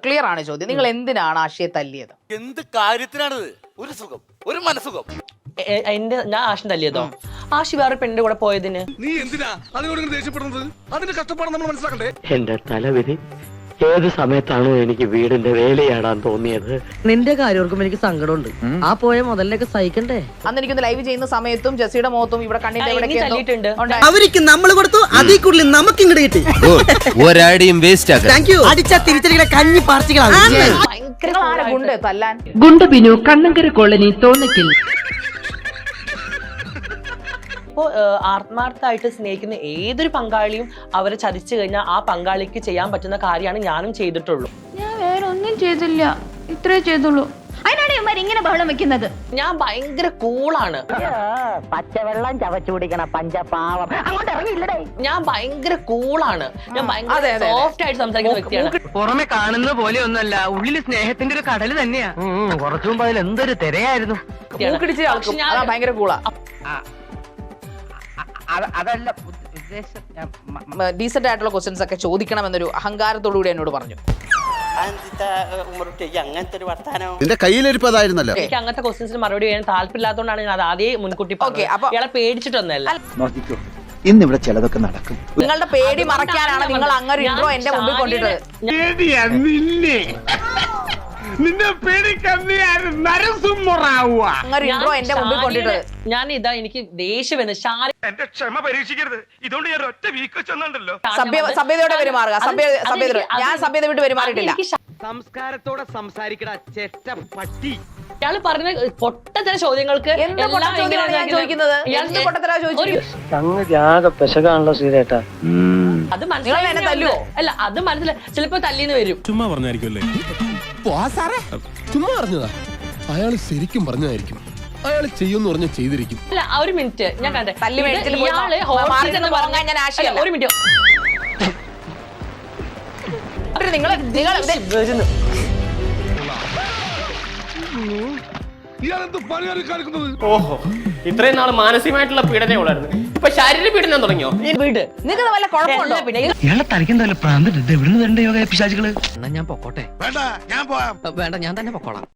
Clear ആണ് ചോദ്യം. നിങ്ങൾ എന്തിനാണ് ആഷിയെ തല്ലിയത്? എന്ത് കാര്യത്തിനാണിത്? ഒരു സുഖം, ഒരു മനസുഖം. ഞാൻ ആഷിനെ തല്ലിയതോ? ആഷി വേറെ പെണ്ണിന്റെ കൂടെ പോയതിന്. നീ എന്തിനാ അതിനോട് ദേഷ്യപ്പെടുന്നത്? അതിന്റെ കഷ്ടപ്പാട് നമ്മൾ മനസ്സിലാക്കണ്ടേ? എന്റെ തലവിധി ഏത് സമയത്താണോ എനിക്ക് വീടിന്റെ വേലയാടാൻ തോന്നിയത്. നിന്റെ കാര്യം ഓർക്കുമ്പോ എനിക്ക് സങ്കടമുണ്ട്. ആ പോയ മുതലൊക്കെ സഹിക്കണ്ടേ? അന്ന് എനിക്കൊന്ന് ലൈവ് ചെയ്യുന്ന സമയത്തും ജെസ്സിയുടെ മുഖത്തും ഇവിടെ കണ്ണിന്റെ തല്ലിയിട്ടുണ്ട്. അവർക്ക് നമ്മൾ കൊടുത്തു, അതിൽ കൂടുതൽ നമുക്ക് ഇങ്ങോട്ട് കിട്ടി. ഒരാടിയും വേസ്റ്റ് ആക്കാം. Thank you. അടിച്ച തിരിച്ചടികളെ കഞ്ഞി പാർട്ടികളാണ്. ഗുണ്ട് തല്ലാൻ. ഗുണ്ട് ബിനു കണ്ണങ്കര കോളനി തോന്നയ്ക്കൽ. അപ്പോ ആത്മാർത്ഥമായിട്ട് സ്നേഹിക്കുന്ന ഏതൊരു പങ്കാളിയും അവരെ ചതിച്ചു കഴിഞ്ഞാൽ ആ പങ്കാളിക്ക് ചെയ്യാൻ പറ്റുന്ന കാര്യമാണ് ഞാനും ചെയ്തിട്ടുള്ളൂ. ഞാൻ വേറെ ഒന്നും ചെയ്തില്ല, ഇത്രേ ചെയ്തുള്ളൂ. അതിനാണ് ഇവന്മാർ ഇങ്ങനെ ബഹളം വെക്കുന്നത്. ഞാൻ ഭയങ്കര കൂളാണ്. പച്ചവെള്ളം ചവച്ചു കുടിക്കണ പഞ്ചപാവം അങ്ങോട്ട് ഇറങ്ങിയില്ലടേ. ഞാൻ ഭയങ്കര കൂളാണ്. ഞാൻ ഭയങ്കര സോഫ്റ്റ് ആയിട്ട് സംസാരിക്കുന്ന വ്യക്തിയാണ്. പുറമെ കാണുന്ന പോലെ ഒന്നല്ല, ഉള്ളില് സ്നേഹത്തിന്റെ ഒരു കടല് തന്നെയാ. കുറച്ചു മുമ്പ് അതിൽ എന്തൊരു തിരയായിരുന്നു. ഭയങ്കര കൂളാ. അതല്ല ഡീസന്റ് ആയിട്ടുള്ള ക്വസ്റ്റ്യൻസ് ഒക്കെ ചോദിക്കണം എന്നൊരു അഹങ്കാരത്തോടുകൂടി എന്നോട് പറഞ്ഞു. നിന്റെ കയ്യിലിരിപ്പതായിരുന്നല്ലോ. എനിക്ക് അങ്ങനത്തെ ക്വസ്റ്റ്യൻസിന് മറുപടി ചെയ്യാൻ താല്പര്യമില്ലാത്തതുകൊണ്ടാണ് ഞാൻ അത് ആദ്യം മുൻകൂട്ടി പറഞ്ഞത്. ഇയാളെ പേടിച്ചിട്ടൊന്നല്ല. ഇന്നിവിടെ ചിലതൊക്കെ നടക്കും. നിങ്ങളുടെ പേടി മറയ്ക്കാനാണ് നിങ്ങൾ അങ്ങനെ ഇൻട്രോ എന്റെ മുമ്പിൽ കൊണ്ടിട്ടത്. ഞാൻ ഇതാ എനിക്ക് ദേഷ്യം വന്ന് എന്റെ ക്ഷമ പരീക്ഷിക്കരുത്. ഇതുകൊണ്ട് ഞാൻ ഒറ്റ വീക്ക് ചെന്നുണ്ടല്ലോ. സഭ്യതയോടെ പെരുമാറുക. സഭ്യത ഞാൻ സഭ്യത വിട്ട് പെരുമാറിയിട്ടില്ല. സംസ്കാരത്തോടെ സംസാരിക്കട ചെറ്റ പട്ടി. ഇയാള് പറഞ്ഞ പൊട്ടത്തര ചോദ്യങ്ങൾക്ക് പെശകാണല്ലോ ശ്രീരേട്ടാ. അത് മനസ്സിലായോ? അല്ല അത് മനസ്സിലായി. ചിലപ്പോ തല്ലിന്ന് വരും. ചുമ്മാ പറഞ്ഞായിരിക്കുമല്ലേ? ചുമ്മാ പറഞ്ഞതാ. അയാൾ ശരിക്കും പറഞ്ഞതായിരിക്കും. അയാൾ ചെയ്യുമെന്ന് പറഞ്ഞ ചെയ്തിരിക്കും. അല്ല ഒരു മിനിറ്റ് ഞാൻ കണ്ടേ. ഇയാള് ഒരു മിനിറ്റ്. ഓഹോ, ഇത്രയും നാള് മാനസികമായിട്ടുള്ള പീഡനേ ഉള്ളായിരുന്നു. ഇപ്പൊ ശാരീരിക പീഡനം തുടങ്ങിയോ? വീട് നിങ്ങൾക്ക് വല്ല കുഴപ്പമുണ്ടോ? ഇയാളെ തനിക്കെന്തല്ല പ്രാന്തിട്ട് എവിടുന്ന് വരണ്ട യോഗ പിശാചുകള്. ഞാൻ പൊക്കോട്ടെ. വേണ്ട, ഞാൻ പോവാം. വേണ്ട, ഞാൻ തന്നെ പൊക്കോളാം.